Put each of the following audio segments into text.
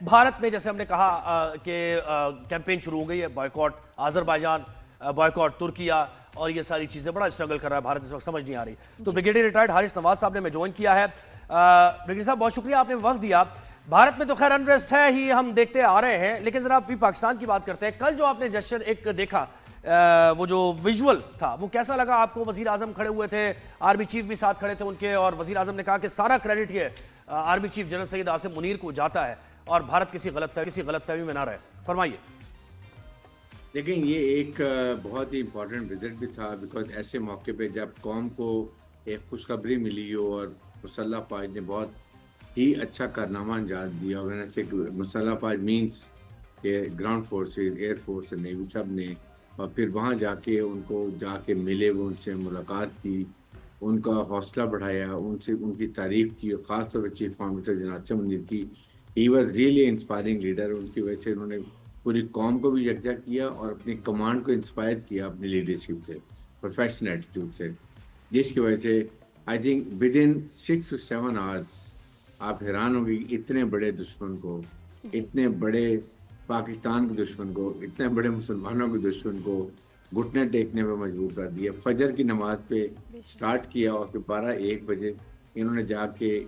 भारत में जैसे हमने कहा कि कैंपेन शुरू हो गई है, बॉयकॉट अजरबैजान, बॉयकॉट तुर्किया, और ये सारी चीजें बड़ा स्ट्रगल कर रहा है भारत, इस वक्त समझ नहीं आ रही। तो ब्रिगेडियर रिटायर्ड हारिस नवाज साहब ने हमें ज्वाइन किया है। ब्रिगेडियर साहब बहुत शुक्रिया, आपने वक्त दिया। भारत में तो खैर अनरेस्ट है ही, हम देखते आ रहे हैं, लेकिन जरा अभी पाकिस्तान की बात करते हैं। कल जो आपने जेस्चर एक देखा, वो जो विजुअल था, वो कैसा लगा आपको? वजीर आजम खड़े हुए थे, आर्मी चीफ भी साथ खड़े थे उनके, और वजीर आजम ने कहा कि सारा क्रेडिट ये army chief general Syed Asim Munir को जाता है और भारत किसी गलतफहमी में ना रहे। फरमाइए। देखिए, ये एक बहुत ही इम्पोर्टेंट विजिट भी था, बिकॉज ऐसे मौके पे जब कौम को एक खुशखबरी मिली हो और मुसल्लह फौज ने बहुत ही अच्छा कारनामा अंजाम दिया, वैसे मुसल्लह फौज मीन्स के ground forces, air force, navy, सब ने, और फिर वहाँ जाके उनको जाके मिले, वो उनसे मुलाकात की, उनका हौसला बढ़ाया, उनसे उनकी तारीफ की, और ख़ासतौर पर चीफ ऑफिसर जनाब आसिम मुनीर की। He was really inspiring leader. उनकी वजह से उन्होंने पूरी कौम को भी यकजा किया और अपनी कमांड को इंस्पायर किया अपनी लीडरशिप से, प्रोफेशनल एटीट्यूड से, जिसकी वजह से I think with in 6 to 7 hours आप हैरान होंगे कि इतने बड़े दुश्मन को, इतने बड़े पाकिस्तान के दुश्मन को, इतने बड़े मुसलमानों के दुश्मन को घुटने टेकने में मजबूर कर दिया। फजर की नमाज पे स्टार्ट किया और फिर 12-1 बजे इन्होंने जाके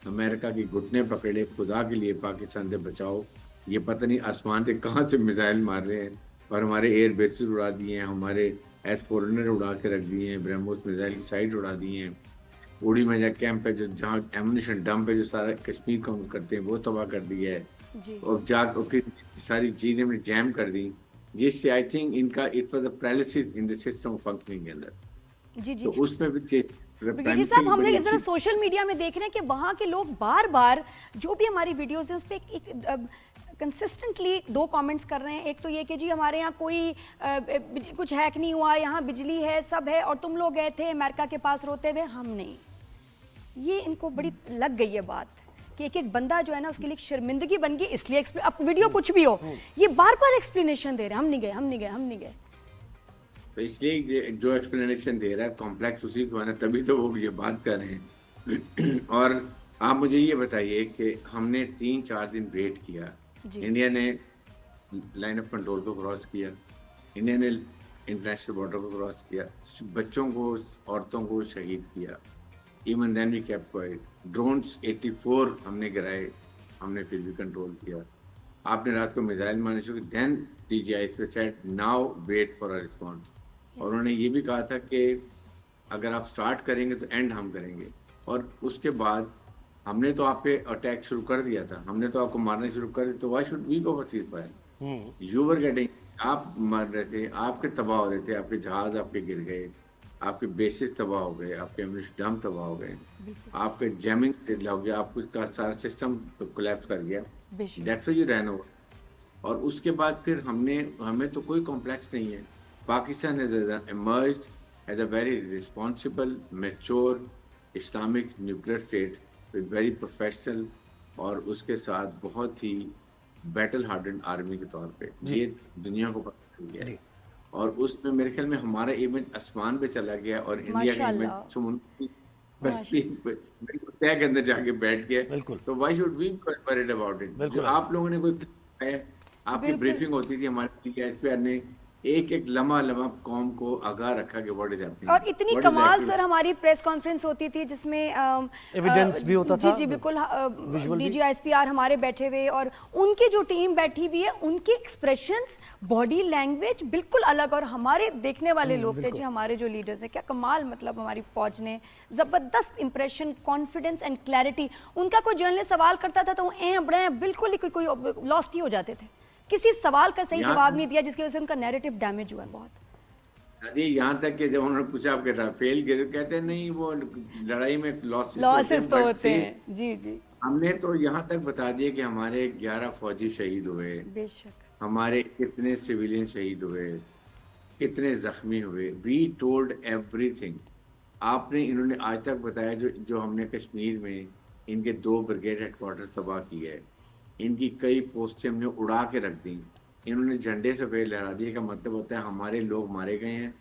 अमेरिका की घुटने पकड़े, खुदा के लिए पाकिस्तान से बचाओ, ये पता नहीं आसमान से कहाँ से मिसाइल मार रहे हैं, और हमारे एयर बेसिस उड़ा दिए हैं, हमारे S-400 उड़ा के रख दिए हैं, ब्रह्मोस मिसाइल की साइट उड़ा दिए हैं, उड़ी में जहाँ कैंप है, जो जहाँ एमुनिशन डंप है, जो सारा कश्मीर को करते हैं, वो तबाह कर दिया है, और जाकर सारी चीजें हमने जैम कर दी, जिससे आई थिंक इनका it was a paralysis in the system of functioning के अंदर। जी जी। तो उसमें भी ब्रिगेडियर साहब, हम लोग इस तरह सोशल मीडिया में देख रहे हैं कि वहाँ के लोग बार बार जो भी हमारी वीडियोस हैं उस पर एक कंसिस्टेंटली 2 कमेंट्स कर रहे हैं। एक तो ये कि जी हमारे यहाँ कोई कुछ हैक नहीं हुआ, यहाँ बिजली है, सब है, और तुम लोग गए थे अमेरिका के पास रोते हुए, हम नहीं। ये इनको बड़ी लग गई है बात कि एक एक बंदा जो है ना उसके लिए शर्मिंदगी बन गई, इसलिए अब वीडियो कुछ भी हो ये बार बार एक्सप्लेनेशन दे रहे हैं, हम नहीं गए, हम नहीं गए, हम नहीं गए। तो इसलिए जो एक्सप्लेनेशन दे रहा है कॉम्प्लेक्स उसी को है ना, तभी तो वो ये बात कर रहे हैं। और आप मुझे ये बताइए कि हमने 3-4 दिन वेट किया, इंडिया ने लाइन ऑफ कंट्रोल को क्रॉस किया, इंडिया ने इंटरनेशनल बॉर्डर को क्रॉस किया, बच्चों को, औरतों को शहीद किया, even then we kept quiet. Drones 84 हमने गिराए, हमने फिर भी कंट्रोल किया। आपने रात को मिसाइल मारने शुरू, देन DGI पे said now wait for a response. और उन्होंने ये भी कहा था कि अगर आप स्टार्ट करेंगे तो एंड हम करेंगे। और उसके बाद हमने तो आप पे अटैक शुरू कर दिया था, हमने तो आपको मारना शुरू कर दिया, तो why should we go for cease fire? You were getting, आप मर रहे थे, आपके तबाह हो रहे थे, आपके जहाज आपके गिर गए, आपके बेसिस तबाह हो गए, आपके एम्यूनिशन डंप तबाह हो गए, आपके जैमिंग लग गया, आपका सारा सिस्टम कोलैप्स कर गया, that's why you rain over. और उसके बाद फिर हमें तो कोई कॉम्प्लेक्स नहीं है। Pakistan has emerged as a very responsible, mature Islamic nuclear state with very professional और उसके साथ बहुत ही बैटल हार्डेंड आर्मी के तौर पे ये दुनिया को पता चल गया है। और उसमें मेरे ख्याल में हमारा इमेज आसमान पे चला गया और इंडिया का इमेज समुद्र बस्ती तय के अंदर जाके बैठ गया। तो why should we worried about it? जो आप लोगों ने कोई आपकी ब्रीफिंग होती थी हमारे DGI ने एक एक लम्हा कौम को आगाह रखा कि व्हाट इज हैपनिंग। और इतनी कमाल सर हमारी प्रेस कॉन्फ्रेंस होती थी जिसमें एविडेंस भी होता था। जी बिल्कुल, DGI-SPR हमारे बैठे हुए और उनकी जो टीम बैठी हुई है, उनके एक्सप्रेशंस, बॉडी लैंग्वेज बिल्कुल अलग, और हमारे देखने वाले लोग थे जी, हमारे जो लीडर्स हैं, क्या कमाल, मतलब हमारी फौज ने जबरदस्त इंप्रेशन, कॉन्फिडेंस एंड क्लैरिटी। उनका कोई जर्नलिस्ट सवाल करता था तो बड़े बिल्कुल ही कोई लॉस्ट ही हो जाते थे, किसी सवाल का सही जवाब नहीं दिया, जिसकी वजह से उनका नैरेटिव डैमेज हुआ बहुत। अरे यहाँ तक कि जब उन्होंने पूछा आपके राफेल गिर, कहते नहीं वो लड़ाई में लॉसेस तो होते हैं। जी जी। हमने तो यहाँ तक बता दिया कि हमारे 11 फौजी शहीद हुए, बेशक, हमारे कितने सिविलियन शहीद हुए, कितने जख्मी हुए, वी टोल्ड एवरीथिंग। आपने इन्होंने आज तक बताया जो हमने कश्मीर में इनके 2 ब्रिगेड हेडक्वार्टर तबाह किए है, इनकी कई पोस्टें हमने उड़ा के रख दी, इन्होंने झंडे से पे लहरा दिए का मतलब होता है हमारे लोग मारे गए हैं,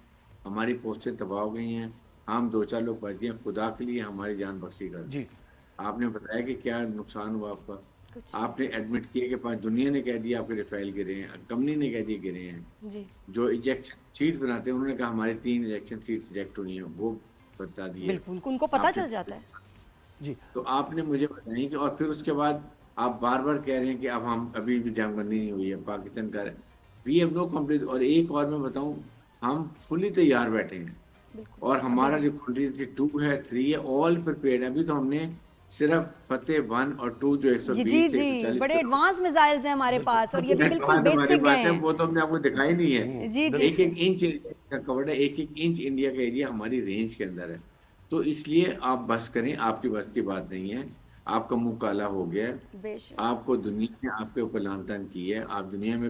हमारी पोस्टें तबाह हो गई हैं, हम 2-4 लोग बच गए, खुदा के लिए हमारी जान बख्शी कर। जी आपने बताया कि क्या नुकसान हुआ आपका, आपने एडमिट किया कि दुनिया ने कह दिया आपके राफेल गिरे हैं, कंपनी ने कह दिया गिरे हैं। जी जो इजेक्शन सीट बनाते हैं उन्होंने कहा हमारी 3 इजेक्शन सीट रिजेक्ट हुई हैं, वो बता दिए। बिल्कुल, उनको पता आपने- चल जाता है। जी तो आपने मुझे बताई कि, और फिर उसके बाद आप बार बार कह रहे हैं कि अब हम अभी भी जंगबंदी नहीं हुई है, पाकिस्तान का वी हैव नो कंप्लीट। और एक और मैं बताऊं, हम फुली तैयार बैठे हैं बिल्कुल और हमारा जो कंटिजेंसी 2 है, 3 है, ऑल प्रिपेयर्ड है। अभी तो हमने सिर्फ फतेह 1 और 2 जो 120 जी से जी 140 बड़े एडवांस मिसाइल्स हैं हमारे पास और ये भी बिल्कुल हमारी बेसिक बात है, हैं। वो तो हमने आपको दिखाई नहीं है। जी जी एक एक इंच का कवर्ड है, एक एक इंच इंडिया का एरिया हमारी रेंज के अंदर है। तो इसलिए आप बस करें, आपकी बस की बात नहीं है। आपका मुंह काला हो गया है, बेशक आपको दुनिया ने आपके ऊपर लानतान की है, आप दुनिया में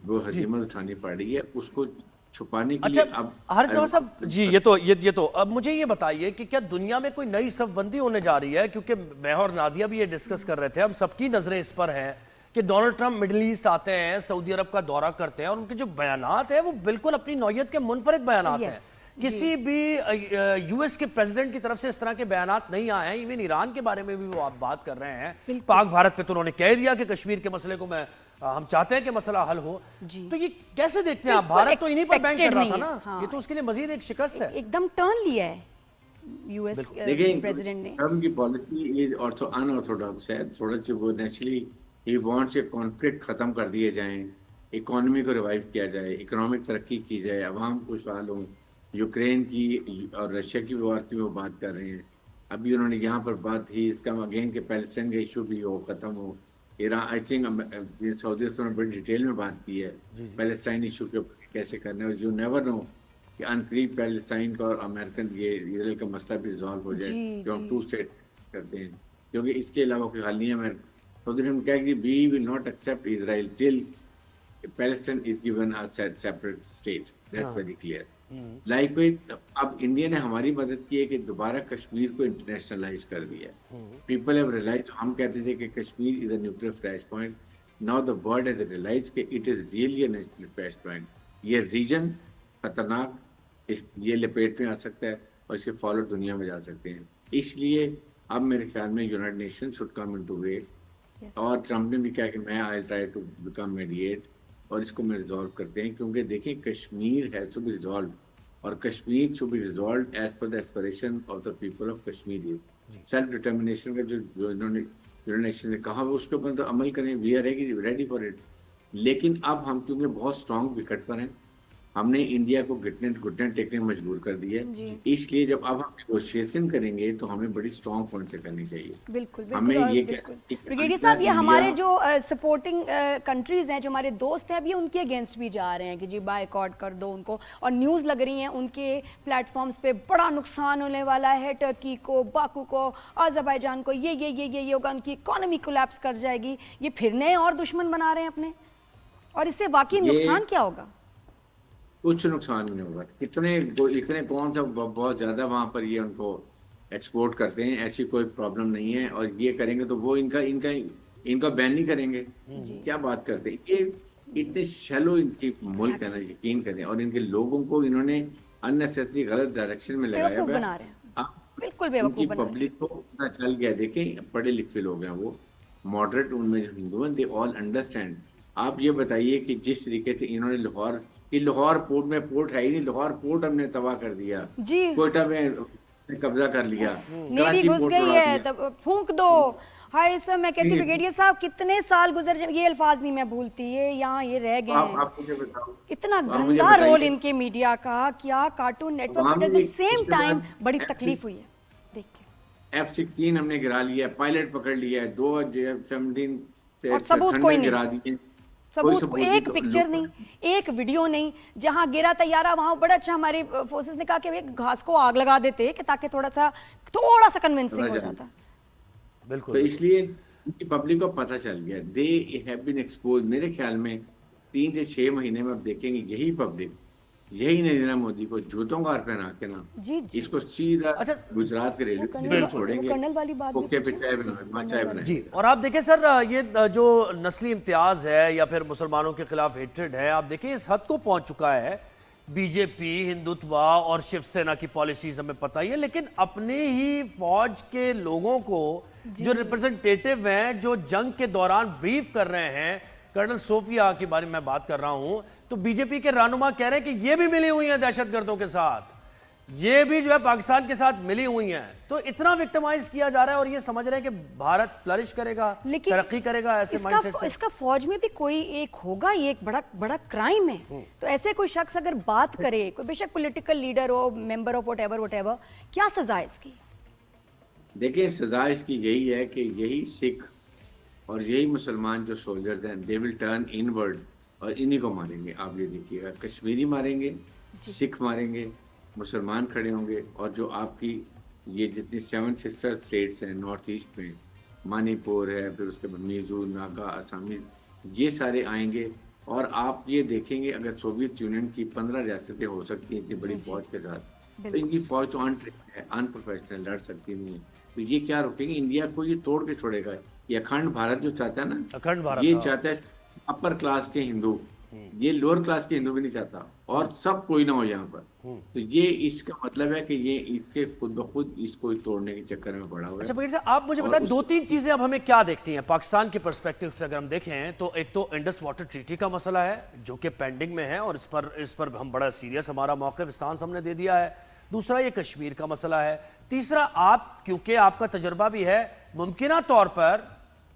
वो हजीमत उठानी पड़ रही है, उसको छुपाने के अच्छा लिए अब हारिस नवाज साहब जी, ये तो अब मुझे ये बताइए कि क्या दुनिया में कोई नई सफबंदी होने जा रही है? क्योंकि मैं और नादिया भी ये डिस्कस कर रहे थे, हम सबकी नजरें इस पर हैं कि डोनाल्ड ट्रंप मिडिल ईस्ट आते हैं, सऊदी अरब का दौरा करते हैं और उनके जो बयानात हैं वो बिल्कुल अपनी नौयत के मुनफरिद बयानात हैं। किसी भी यूएस के प्रेसिडेंट की तरफ से इस तरह के बयानात नहीं आए हैं। इवन ईरान के बारे में भी वो आप बात कर रहे हैं। पाक भारत पे तो उन्होंने कह दिया कि कश्मीर के मसले को हम चाहते हैं कि मसला हल हो। तो ये कैसे देखते हैं आप? भारत तो इन्हीं पर बैंक कर रहा था ना। हाँ। ये तो उसके लिए मजीद एक शिकस्त है। एकदम टर्न लिया है यूएस देखिए, प्रेसिडेंट ने। ट्रम्प की पॉलिसी ये अनऑर्थोडॉक्स है थोड़ा सा। वो नेचुरली ही वांट्स ये कॉन्फ्लिक्ट खत्म कर दिए जाएं, इकोनॉमी को रिवाइव किया जाए, इकोनॉमिक तरक्की की जाए, अवाम खुशहाल हों। यूक्रेन की और रशिया की वार की वो बात कर रहे हैं। अभी उन्होंने यहाँ पर बात की इसका अगेन के पैलेस्टाइन का इशू भी हो, खत्म हो। ईरान आई थिंक सऊदी अरब ने बड़ी डिटेल में बात की है पैलेस्टाइन इशू के ऊपर कैसे करना है। यू नेवर नो कि अनकरीब पैलेस्टाइन का और अमेरिकन ये इसराइल का मसला भी रिजॉल्व हो जाए, जो हम 2 स्टेट करते हैं। क्योंकि इसके अलावा कोई हल नहीं है। अमेरिका सऊदी अरब ने कहा कि we will not accept Israel till Palestine is given a separate state. That's very clear. Like अब इंडिया ने हमारी मदद की है कि दोबारा कश्मीर को इंटरनेशनलाइज कर दिया। पीपल हैव रियलाइज, हम कहते थे कि Kashmir is a nuclear flash point, now the world has realise कि it is really a national flash point. ये रीजन खतरनाक, ये लपेट में आ सकता है और इसके फॉलो दुनिया में जा सकते हैं। इसलिए अब मेरे ख्याल में united nation should come into way. और ट्रम्प ने भी कहा कि मैं I try to become mediate और इसको मैं रिजॉल्व करते हैं। क्योंकि देखिए, Kashmir has to be resolve और Kashmir should be resolve as per the aspiration of the people of Kashmir. Self determination का जो इन्होंने यूनाइटेड नेशन ने कहा वो उसके ऊपर तो अमल करें। We are ready for it. लेकिन अब हम क्योंकि बहुत स्ट्रॉन्ग विकेट पर हैं, हमने इंडिया को घुटने टेकने में मजबूर कर दिया। इसलिए जब अब हम नेगोशिएशन करेंगे तो हमें बड़ी स्ट्रॉन्ग पॉइंट से करनी चाहिए। बिल्कुल हमें बिल्कुल ये ब्रिगेडियर साहब, ये हमारे जो सपोर्टिंग कंट्रीज हैं, जो हमारे दोस्त हैं, अभी उनके अगेंस्ट भी जा रहे हैं कि जी बायकॉट कर दो उनको। और न्यूज़ लग रही हैं उनके प्लेटफॉर्म्स पे बड़ा नुकसान होने वाला है टर्की को, बाकू को, अज़रबैजान को, ये होगा, उनकी इकोनॉमी कोलैप्स कर जाएगी। ये फिर नए और दुश्मन बना रहे हैं अपने, और इससे वाकई नुकसान क्या होगा? कुछ नुकसान नहीं होगा। इतने कौन सा बहुत ज्यादा वहां पर ये उनको एक्सपोर्ट करते हैं, ऐसी कोई प्रॉब्लम नहीं है। और ये करेंगे तो वो इनका बैन नहीं करेंगे। क्या बात करते हैं ये, इतने शैलो इनकी मुल्क है ना, यकीन करें। और इनके लोगों को इन्होंने अननेसेसरी गलत डायरेक्शन में लगाया बना रहे हैं, बिल्कुल बेवकूफ बना रहे हैं। पब्लिक को पता चल गया। देखें, पढ़े लिखे लोग हैं वो, मॉडरेट उनमें जो हिंदू हैं, दे ऑल अंडरस्टैंड। आप ये बताइए कि जिस तरीके से इन्होंने लाहौर पोर्ट में, पोर्ट है ही नहीं, लाहौर पोर्ट हमने तबाह कर दिया जी, कोयटा में कब्जा कर लिया, नेवी घुस गई है, तब फूंक दो। हाय सर, मैं कहती ब्रिगेडियर साहब कितने साल गुजर जाए, ये अल्फाज नहीं मैं भूलती, ये रह गए हैं। इतना गंदा रोल इनके मीडिया का, क्या cartoon network, but at the same time बड़ी तकलीफ हुई है देख के। F-16 हमने गिरा लिया, पायलट पकड़ लिया है, 2 F-17 से सबूत कोई नहीं गिरा दिए। सबूत एक पिक्चर नहीं, एक वीडियो नहीं। जहां गिरा तैयारा वहां बड़ा अच्छा हमारे फोर्सेस ने कहा कि एक घास को आग लगा देते कि ताकि थोड़ा सा कन्विंसिंग हो जाता। बिल्कुल। तो इसलिए पब्लिक को पता चल गया, दे हैव बीन एक्सपोज। मेरे ख्याल में 3 से 6 महीने में आप देखेंगे यही पब्लिक, यही नरेंद्र मोदी को जूतों का हार पहना के ना इसको सीधा गुजरात के रेलवे छोड़ेंगे। कर्नल वाली बात जी। और आप देखें सर, ये जो नस्ली इम्तियाज है या फिर मुसलमानों के खिलाफ हेट्रेड है, आप देखें इस हद को पहुंच चुका है। बीजेपी, हिंदुत्वा और शिवसेना की पॉलिसीज हमें पता ही है, लेकिन अपने ही फौज के लोगों को जो रिप्रेजेंटेटिव हैं, जो जंग के दौरान ब्रीफ कर रहे हैं, कर्नल सोफिया के बारे में मैं बात कर रहा हूं, तो बीजेपी के रहनुमा कह रहे हैं कि ये भी मिली हुई हैं दहशतगर्दों के साथ, ये भी जो है पाकिस्तान के साथ मिली हुई हैं। तो इतना विक्टिमाइज किया जा रहा है और ये समझ रहे हैं कि भारत फ्लरिश करेगा, तरक्की करेगा, ऐसे माइंडसेट से। इसका फौज में भी कोई एक होगा, ये एक बड़ा बड़ा क्राइम है। तो ऐसे कोई शख्स अगर बात करे, कोई बेशक पॉलिटिकल लीडर हो, मेंबर ऑफ व्हाटएवर, क्या सजा है इसकी? देखिए, सजा इसकी यही है कि यही सिख और यही मुसलमान जो सोल्जर्स हैं, दे विल टर्न इनवर्ड और इन्हीं को मारेंगे। आप ये देखिएगा, कश्मीरी मारेंगे, सिख मारेंगे, मुसलमान खड़े होंगे, और जो आपकी ये जितनी 7 सिस्टर स्टेट्स हैं नॉर्थ ईस्ट में, मणिपुर है, फिर उसके बाद मिजो, नागा, असमी, ये सारे आएंगे। और आप ये देखेंगे, अगर सोवियत यूनियन की 15 रियासतें हो सकती हैं इतनी बड़ी फौज के साथ, तो इनकी फौज तो अनट्रेन्ड है, अनप्रोफेशनल, लड़ सकती नहीं है। तो ये क्या रोकेंगे? इंडिया को ये तोड़ के छोड़ेगा। ये अखंड भारत जो चाहता है ना, अखंड भारत, ये चाहता है अपर क्लास के हिंदू, ये लोअर क्लास के हिंदू भी नहीं चाहता, और सब कोई ना हो यहाँ पर। तो ये इसका मतलब है कि ये इसके खुद ब खुद इसको तोड़ने के चक्कर में पड़ा हुआ है। अच्छा बगैर साहब, आप मुझे बताएं, 2-3 चीजें अब हमें क्या देखती हैं पाकिस्तान के पर्सपेक्टिव से अगर हम देखें तो। एक तो इंडस वाटर ट्रीटी का मसला है जो कि पेंडिंग में है, और इस पर हम बड़ा सीरियस हमारा मौक़िफ़ स्टांस हमने दे दिया है। दूसरा ये कश्मीर का मसला है। तीसरा, आप क्योंकि आपका तजर्बा भी है, मुमकिन तौर पर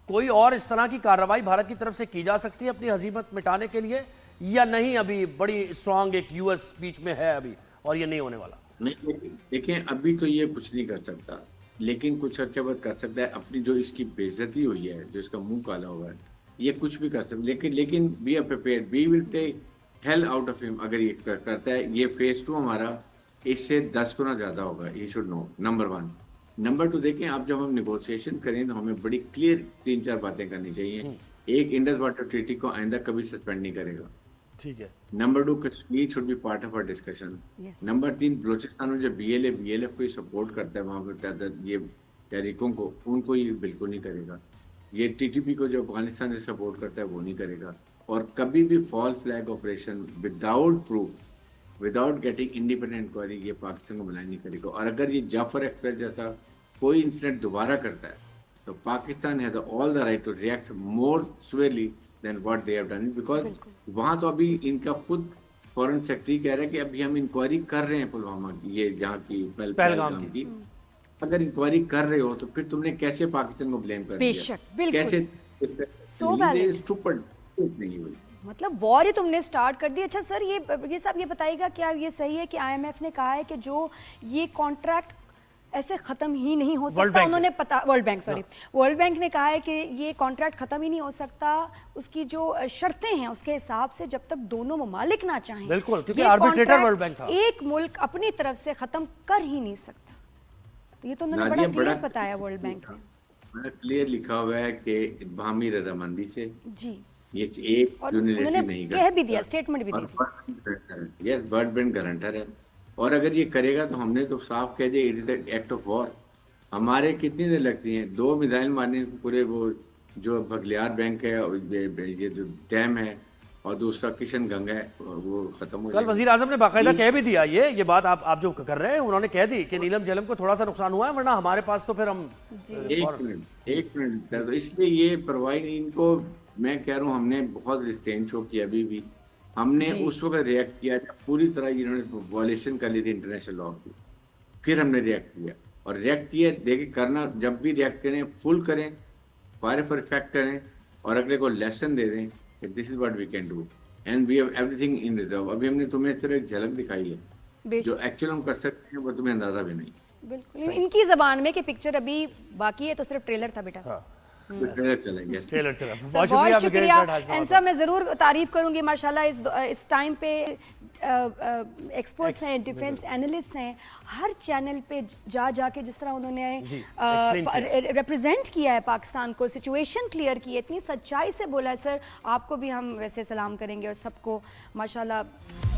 कोई और इस तरह की कार्रवाई भारत की तरफ से की जा सकती है अपनी हजीमत मिटाने के लिए, या नहीं? अभी बड़ी स्ट्रांग एक यूएस बीच में है अभी, और ये नहीं होने वाला। नहीं, देखें, अभी तो ये कुछ नहीं कर सकता, लेकिन कुछ अर्चे बाद कर सकता है। अपनी जो इसकी बेइज्जती हुई है, जो इसका मुंह काला हुआ है, ये कुछ भी कर सकता है। लेकिन we are prepared, we will take hell out of him. अगर ये करता है, ये फेज 2 हमारा इससे 10 गुना ज्यादा होगा। ये शुड नो, नंबर 1। नंबर 2, देखें, आप जब हम निगोशिएशन करें तो हमें बड़ी क्लियर 3-4 बातें करनी चाहिए। एक, इंडस वाटर ट्रीटी को आइंदा कभी सस्पेंड नहीं करेगा, ठीक है। Number 2, Kashmir should be part of our discussion. Number 3, Balochistan में जो BLF को सपोर्ट करता है वहाँ पर ये तहरीकों को, उनको ये बिल्कुल नहीं करेगा। ये TTP को जो अफगानिस्तान से सपोर्ट करता है वो नहीं करेगा। और कभी भी false flag operation without proof, without getting independent inquiry, ये पाकिस्तान को बुलाया नहीं करेगा। और अगर ये जाफर एक्सप्रेस जैसा कोई इंसिडेंट दोबारा करता है तो Pakistan has all the right to react more severely than what they have done, because वहां तो अभी इनका खुद फॉरेन सेक्रेटरी कह रहा है कि अभी हम इंक्वायरी कर रहे हैं पुलवामा की, ये जहाँ की पहलगाम की। अगर इंक्वायरी कर रहे हो तो फिर तुमने कैसे पाकिस्तान को ब्लेम कर दिया? कैसे? नहीं हुई, मतलब वॉर ही तुमने स्टार्ट कर दी। अच्छा सर, ये साहब ये बताइएगा, क्या ये सही है कि IMF ने कहा है कि जो ये कॉन्ट्रैक्ट ऐसे खत्म ही नहीं हो सकता? उन्होंने वर्ल्ड बैंक ने कहा है कि ये कॉन्ट्रैक्ट खत्म ही नहीं हो सकता, उसकी जो शर्तें हैं उसके हिसाब से, जब तक दोनों ममालिक ना चाहें। बिल्कुल, क्योंकि आर्बिट्रेटर वर्ल्ड बैंक था। एक मुल्क अपनी तरफ से खत्म कर ही नहीं सकता। तो ये तो उन्होंने बड़ा क्लियर बताया वर्ल्ड बैंक ने, बड़ा क्लियर लिखा हुआ है कि बाहमी रजामंदी से जी ये एक यूनिलैटरली नहीं कह भी दिया, स्टेटमेंट भी दी। यस, वर्ल्ड बैंक गारंटर है। और अगर ये करेगा तो हमने तो साफ कह दिया, it is the act of war. हमारे कितनी देर लगती हैं 2 मिसाइल मारने पूरे, वो जो बगलियार बैंक है, ये जो डैम है, और दूसरा किशन गंगा है, वो खत्म हो कल वजीर आजम ने बाकायदा कह भी दिया ये बात आप जो कर रहे हैं, उन्होंने कह दी कि नीलम जलम को थोड़ा सा नुकसान हुआ है, वरना हमारे पास तो फिर हम एक मिनट। तो इसलिए ये प्रोवाइड, इनको मैं कह रहा हूँ, हमने बहुत रिस्ट्रेंट शो किया। अभी भी हमने उस वक्त रिएक्ट किया जब पूरी तरह इन्होंने वॉयलेशन कर ली थी इंटरनेशनल लॉ की, फिर हमने रिएक्ट किया। और रिएक्ट किया, देखिए, करना, जब भी रिएक्ट करें फुल करें, फायर फॉर इफेक्ट करें, और अगले को लेसन दे दें कि this is what we can do and we have everything in reserve. अभी हमने तुम्हें सिर्फ एक झलक दिखाई है, जो एक्चुअल हम कर सकते हैं वो तुम्हें अंदाजा भी नहीं। बिल्कुल इनकी जबान में कि पिक्चर अभी बाकी है, तो सिर्फ ट्रेलर था बेटा। ट्रेलर चलेंगे, ट्रेलर चला। बहुत शुक्रिया एंसर, मैं जरूर तारीफ करूंगी माशाल्लाह। इस टाइम पे एक्सपर्ट्स हैं, डिफेंस एनालिस्ट हैं, हर चैनल पे जाके जिस तरह उन्होंने रिप्रेजेंट किया है पाकिस्तान को, सिचुएशन क्लियर की है, इतनी सच्चाई से बोला है सर। आपको भी हम वैसे सलाम करेंगे और सबको माशाल्लाह।